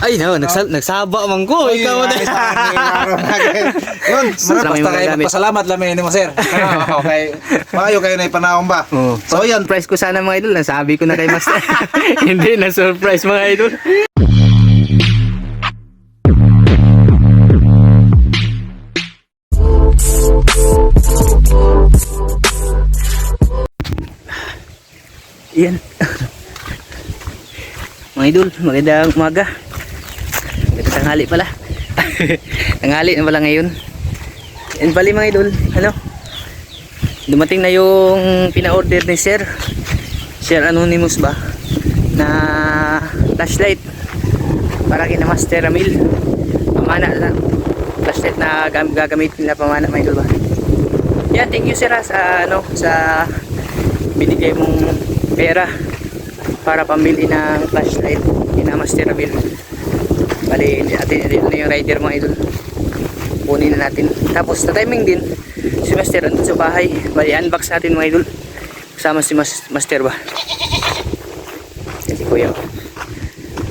Ay, no, nagsaba man ko. Ikaw na. Yun, basta kayo magpasalamat lamin ni mo, sir. Okay. Maayo kayo na ipanahon ba? So, yan. Surprise ko sana mga idol. Nasabi ko na kay Master. Hindi na surprise mga idol. Yan. Mga idol, magandang umaga. Magandang tanghali pala. Tanghali na pala ngayon. Yan pala mga idol, ano? Dumating na yung pina-order ni Sir Anonymous ba? Na flashlight para kina Master Ramil. Pamana na. Flashlight na gagamitin na pamana mga idol ba? Yan, thank you Sir sa ano, sa binigay mong pera para pambili ng flashlight kina Master Ramil. Bali, atin na yung rider mga idol. Kunin na natin. Tapos na timing din si Master andun sa bahay. Bali, unbox natin mga idol. Kasama si Master ba? Si Kuya.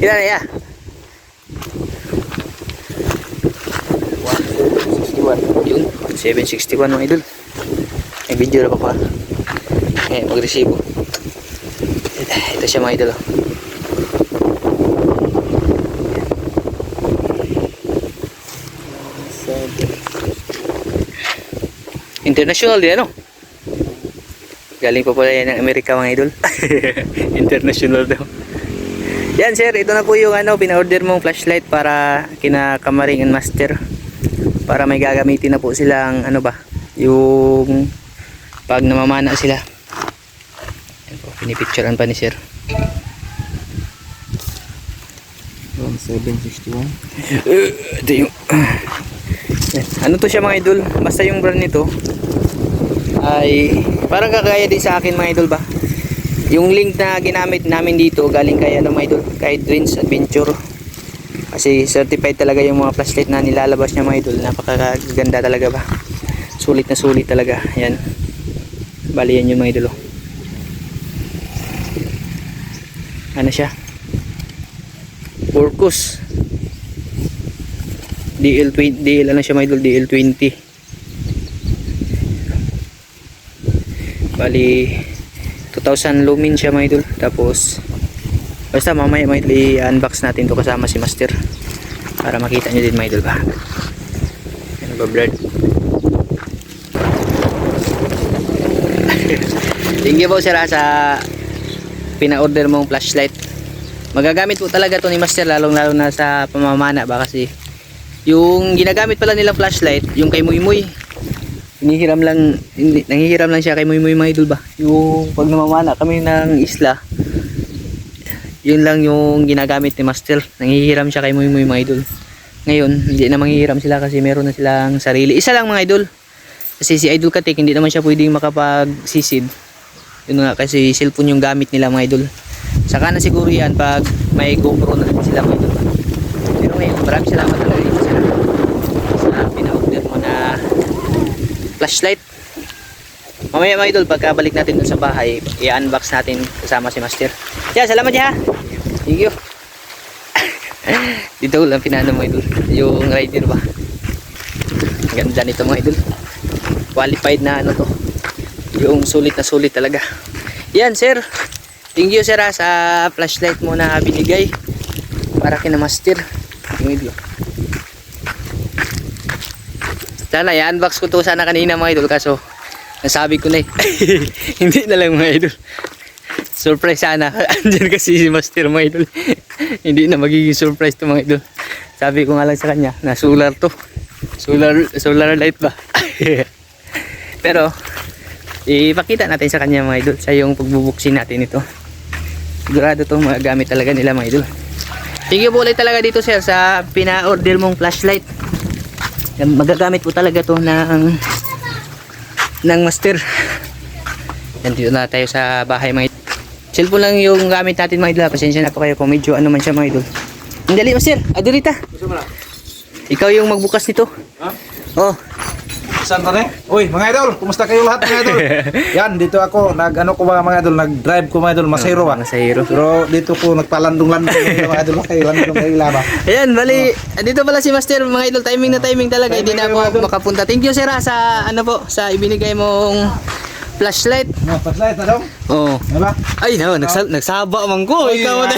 Kailan na ya? 761. Yun, 761 mga idol. May video na pa pa. Ngayon, mag-resibo. Ito siya mga idol. International din ano? Galing pa pala yan ng Amerika mga idol. International daw. Yan sir, ito na po yung ano, pina-order mong flashlight para kina Kamaring and Master. Para may gagamitin na po silang ano ba, yung pag namamana sila. Yan po, pinipicturean pa ni sir. 761. Ito yung ano to siya mga idol, basta yung brand nito ay parang kakaya din sa akin mga idol ba. Yung link na ginamit namin dito galing kay ano mga idol, kay Dreams Adventure. Kasi certified talaga yung mga flashlight na nilalabas niya mga idol. Napakaganda talaga ba. Sulit na sulit talaga. Yan. Bali yan yung mga idol. Ano siya? Orcus. DL ano siya mga idol, DL20. Bali 2000 lumen siya mga idol. Tapos basta mamaya mga idol i-unbox natin to kasama si Master para makita nyo din mga idol ba. Ano ba blurred? Thank you po sir sa pina-order mong flashlight. Magagamit po talaga to ni Master lalong lalo na sa pamamana ba, kasi yung ginagamit pala nilang flashlight, yung kay Muymuy, nanghihiram lang siya kay Muymuy mga idol ba. Yung pag namamana kami ng isla, yun lang yung ginagamit ni Master. Nanghihiram siya kay Muymuy mga idol. Ngayon, hindi na manghihiram sila kasi meron na silang sarili. Isa lang mga idol. Kasi si Idol Katik, hindi naman siya pwedeng makapag-sisid. Yun nga, kasi cellphone yung gamit nila mga idol. Saka na siguro yan pag may GoPro na sila mga idol. Pero ngayon, maraming salamat talaga dito sila sa pina-order mo na flashlight. Mamaya mga idol, pagkabalik natin dun sa bahay, i-unbox natin kasama si Master. Yeah, salamat ya. Thank you. Dito lang pinano mga idol, yung rider ba. Ganda nito mga idol. Qualified na ano to. Yung sulit na sulit talaga. Yan sir. Thank you sir sa flashlight mo na binigay para kina Master. Yung idol. Sana i-unbox ko to sana kanina mga idol, kaso nasabi ko na eh. Hindi na lang mga idol. Surprise sana. Andyan kasi si Master mga idol. Hindi na magiging surprise to mga idol. Sabi ko nga lang sa kanya na solar to. Solar light ba? Pero ipakita natin sa kanya mga idol sa yung pagbubuksin natin ito. Sigurado to magagamit talaga nila mga idol. Thank you po ulit talaga dito sir sa pina-order mong flashlight. Magagamit po talaga to ng Master. Yan, dito na tayo sa bahay mga idol. Cellphone lang yung gamit natin mga idol. Pasensya na po kayo kung medyo ano man siya mga idol. Dali Master, adorita. Ikaw yung magbukas nito. Ha? Oh. Saan ka na? Uy, mga idol, kumusta kayo lahat mga idol? Yan, dito ako, nag-ano ko ba mga idol, nag-drive ko mga idol, masahiro ba? Masahiro. Pero dito ko nagpalandong-landong mga idol, landong kayo laba. Ayan, bali, dito pala si Master, mga idol, timing na timing talaga, hindi na ako makapunta. Thank you, sir, sa ano po, sa ibinigay mong flashlight. No, flashlight na dong? Oo. Ano ba? Ay, no, nagsaba man ko. Ikaw na.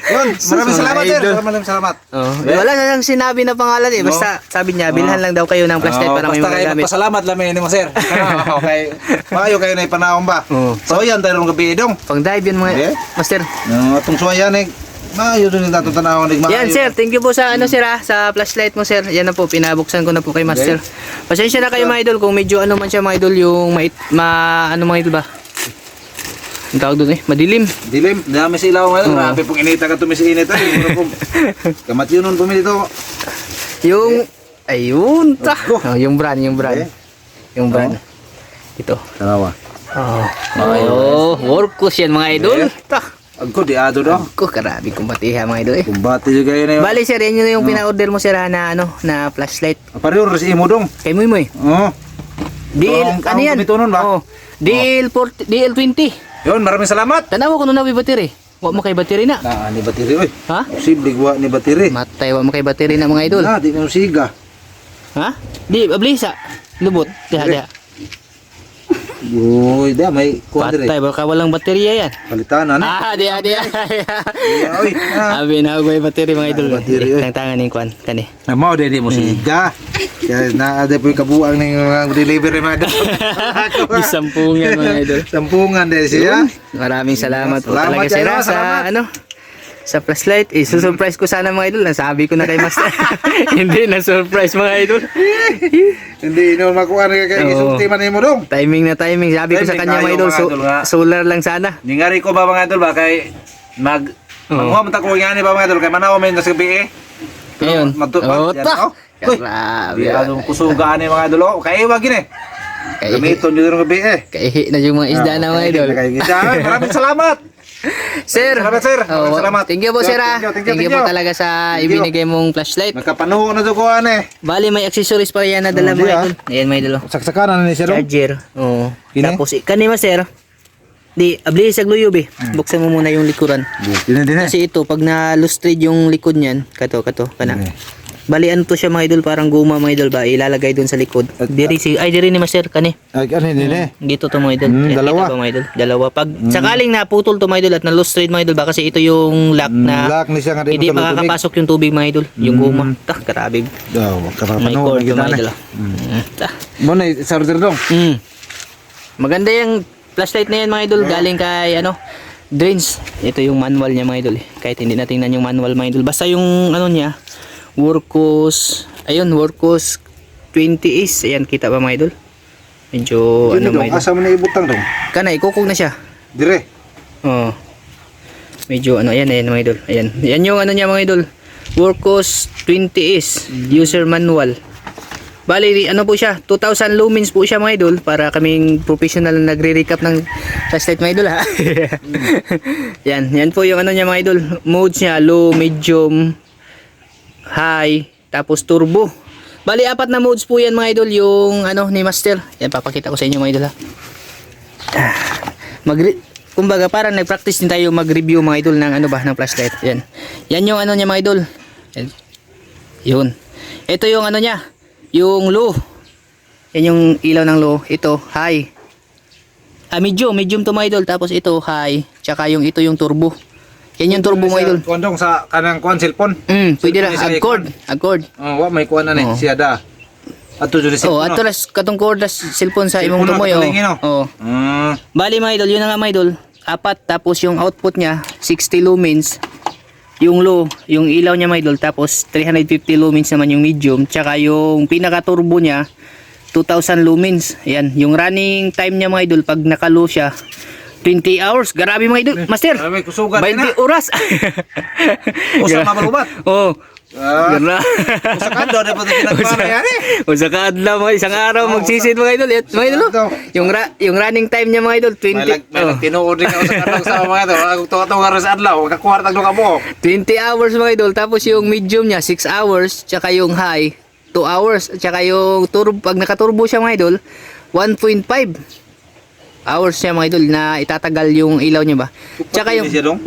Yun, maraming salamat sir, Idol. maraming salamat. Oh, wala na lang sinabi na pangalan eh. Basta sabi niya, bilhan lang daw kayo ng flashlight para may basta kayo magagamit. magpasalamat lang ni mo sir. Okay. Maayo kayo na ipanahon ba? Oo. So yan, tayo ng gabi dong. Pang dive yun mga Okay. Master. No, itong suwayan eh. Maayo din natin tanawon ng Yan sir, thank you po sa ano sir sa flashlight mo sir. Yan na po, pinabuksan ko na po kay Master. Pasensya na kayo mga idol kung medyo ano man siya mga idol yung ano mga idol ba? Ang tawag doon madilim. Dilim, dami sa ilaw ngayon. Grabe pong inita ka tumisiinit ay. Kamat yun nun pumilito. Yung ayun ta. Oh, yung brand. Yung brand. Ito. Tanawa. Oh, workos yan mga idol. Ta. Agko di ado do. Ko karabi kong batiha mga idol eh. Kumbati juga yun eh. Bali sir, yan yun yung pina-order mo sir na na flashlight. Pareho rin si imo dong. Kay mo eh. Oo. DL, ano yan? Ito nun ba? Oh, DL20. Yun, maraming salamat. Tanawa ko nung nabi battery. Wa mo kay battery na. Ni bateri oy. Ha? Posible gwa ni bateri. Matay wa mo kay battery na mga idol. Di mo siga. Ha? Di, ablisa. Lubot. Diha. Uy, da may kuan dire. Patay, baka walang baterya yan. Palitan na. Diha. Oy. Abi na ako yung battery mga idol. Battery, oy. Tangan ni kwan kani. Mao di mo siga. Kaya na ada po kabuang ning delivery mga idol. Isampungan mga idol. Sampungan din siya. Maraming salamat po Salamat talaga sir kayo, sa salamat. sa flashlight. Susurprise ko sana mga idol. Nasabi ko na kay Master. Hindi na surprise mga idol. Hindi no makuha na kay isulti man nimo dong. Timing na timing. Sabi ko sa Timing kanya mga tayo, idol, mga idol, nga. solar lang sana. Ningari ko ba mga idol ba kay magkuha man ta ko ngani ba mga idol kay manaw men sa gabi eh. Ngayon. Magtupa. Grabe. Anong kusugaan ni mga idol? Kay iwa gini. Gamiton jud ro gabi eh. Kaihi na yung mga isda na mga idol. Maraming salamat. Sir. Salamat sir. Salamat. Thank you po sir. Thank you po talaga sa ibinigay mong flashlight. Nakapanuho na to ko ane. Bali may accessories pa yan na dala mga idol. Ayan mga idol. Saksakanan na ni sir. Charger. Oo. Kini? Tapos kanima sir. Di, abli sa gluyub eh. Buksan mo muna yung likuran. Dine. Kasi ito, pag na-lustrade yung likod niyan, kato, kana. Bali, ano to siya mga idol, parang guma mga idol ba, ilalagay doon sa likod. Diri ni Master, kani. Ay ano dine. Dito to mga idol. Yan, dalawa. dito ba, mga idol? Dalawa. Pag sakaling naputol to mga idol at na-lustrade mga idol ba, kasi ito yung lock na Lock ni siya nga hindi makakapasok yung tubig mga idol. Yung guma. Ta, grabe. Daw, May kapapanuho cord na to mga gid idol. Ta. Mo na charger dong. Maganda yung flashlight na yan mga idol, galing kay Drains. Ito yung manual niya mga idol. Kahit hindi natin tingnan yung manual mga idol. Basta yung ano niya, Workos 20 is. Ayan, kita ba mga idol? Medyo ano mga idol. Asa mo na ibutang dong. Kana, ikukog na siya. Dire. Oo. Medyo ayan mga idol. Ayan. Yan yung ano niya mga idol. Workos 20 is. User manual. Bali, ano po siya, 2,000 lumens po siya mga idol, para kaming professional na nagre-recap ng flashlight mga idol ha. Yan po yung ano niya mga idol. Modes niya, low, medium, high, tapos turbo. Bali, 4 na modes po yan mga idol, yung ano ni Master. Yan, papakita ko sa inyo mga idol ha. Kumbaga, parang nag-practice din tayo mag-review mga idol ng ano ba, ng flashlight. Yan yung ano niya mga idol. Yun. Ito yung ano niya, yung low. Yan yung ilaw ng low. Ito, high. Medium to mga idol. Tapos ito, high. Tsaka yung ito yung turbo. Yan yung turbo mga idol. Kondong sa kanang kuan cellphone. Pwede lang. Accord. Wa may kuan na ni siya da. Ato jud Oh, ato las katong cord las cellphone sa imong tumoy. Oh. Bali mga idol, yun na nga mga idol. 4, tapos yung output niya 60 lumens. Yung low, yung ilaw niya mga idol, tapos 350 lumens naman yung medium, tsaka yung pinaka turbo niya 2,000 lumens. Ayan, yung running time niya mga idol pag naka-low siya 20 hours. Grabe mga idol, Master. May kusugan 20 oras. Usa mabalubat. Oh. Gara. Usa kadto na pud kinagpana yan eh. Usa ka adlaw mga isang araw magsisid mga idol. Mga idol. Yung running time niya mga idol 20. May tinuod din ako sa kadto sa mga to. Ako to nga sa adlaw, kakwarta do ka mo. 20 hours mga idol. Tapos yung medium niya 6 hours, tsaka yung high 2 hours. At saka yung turbo, pag nakaturbo siya mga idol, 1.5 hours siya mga idol na itatagal yung ilaw niya ba. Tsaka yung siya dong?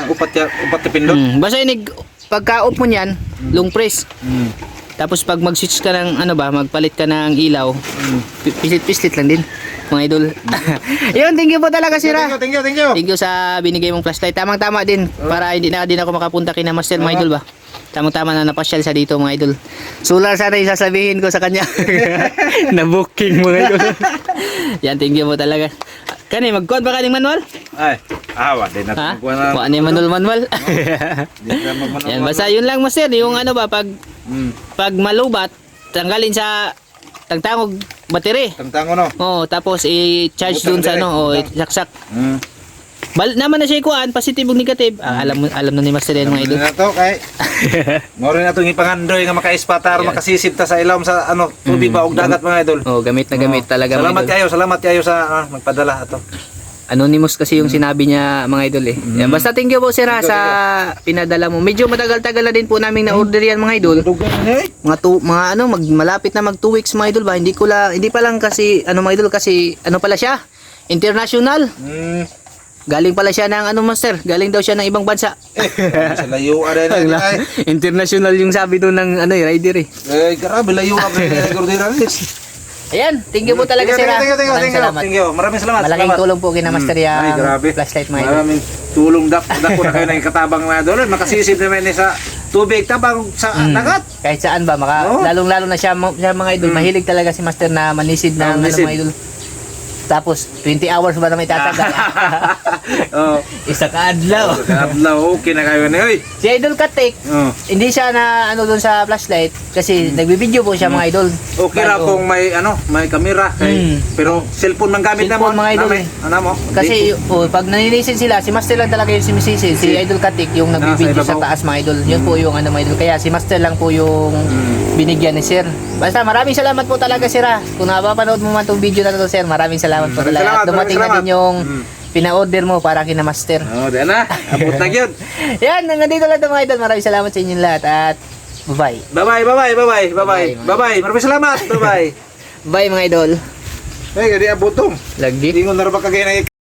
Upat na pindot. basta inig pagka-off mo niyan, long press. Tapos pag mag-switch ka ng ano ba, magpalit ka ng ilaw, pislit-pislit lang din mga idol. Yun, thank you po talaga sira. Thank you. Thank you sa binigay mong flashlight. Tamang-tama din para hindi na din ako makapunta kina Master mga idol ba. Tamang-tama na napasyal sa dito mga idol. Solar sana yung sasabihin ko sa kanya. Na booking mga idol. Yan, thank you po talaga. Kani, magkuhan ba kaning manual? Ay, awa din Ha? natin. Kuha Kuha ni manual. Yan, basta yun lang Master. Yung ano ba, pag malubat, tanggalin sa tangtangog battery. Tangtango no. Oh, tapos i-charge dun sa ano, saksak. Naman na siya ikuan, positive ug negative. Alam na ni Master yan mga idol. Na to kay. Moro na tong ipangandoy nga makaispatar, makasisip ta sa ilawom sa ano, tubig ba og dagat mga idol. Oh, gamit na gamit talaga mga idol. Salamat kayo sa magpadala ato. Anonymous kasi yung sinabi niya mga idol eh. Yan, basta thank you po sir ha, sa pinadala mo. Medyo matagal-tagal na din po naming na-order yan mga idol. Mga ano, malapit na mag 2 weeks mga idol ba. Hindi pa lang kasi ano mga idol kasi ano pala siya? International. Galing pala siya ng ano Master, galing daw siya ng ibang bansa. Sa layo ara na ay. International yung sabi doon ng ano rider eh. Grabe layo ka gordira. Ayan, thank you po talaga sir. Thank you. Maraming salamat. Malaking tulong po kina Master Ay, grabe. flashlight mga idol. Maraming tulong dako na kayo ng katabang mga idol. Makasisip naman ni sa tubig tabang sa dagat. Kahit saan ba, lalong-lalo na siya mga idol, mahilig talaga si Master na manisid ng ano manisid. mga idol. Tapos 20 hours ba na may tatagal? Oh, Isa ka adlaw. kadlaw okay na kayo ni oy. Si Idol Katik, Oh. hindi siya na ano doon sa flashlight kasi nagbibideo po siya mga idol. Okay ra kung may may kamera kay pero cellphone man gamit na mo Cellphone, mga idol, eh. Ano mo? Kasi pag naninisid sila, si Master lang talaga yung sumisisid. Si Idol Katik yung nagbibideo Sa sa ibabaw. taas mga idol. Yun po yung ano mga idol. Kaya si Master lang po yung binigyan ni Sir. Basta maraming salamat po talaga Sir ha. Kung napapanood mo man itong video na to Sir, maraming salamat po Maraming talaga. salamat, At dumating na maraming din yung pina-order mo para kina Master. Oh, di na. Abot na gyud. Yan, nandito lang ito mga idol. Maraming salamat sa inyong lahat at bye-bye. Bye-bye. Maraming salamat. Bye-bye. Bye mga idol. Hey, gadi abot tong. Lagi. Ingon na ra ba kagay na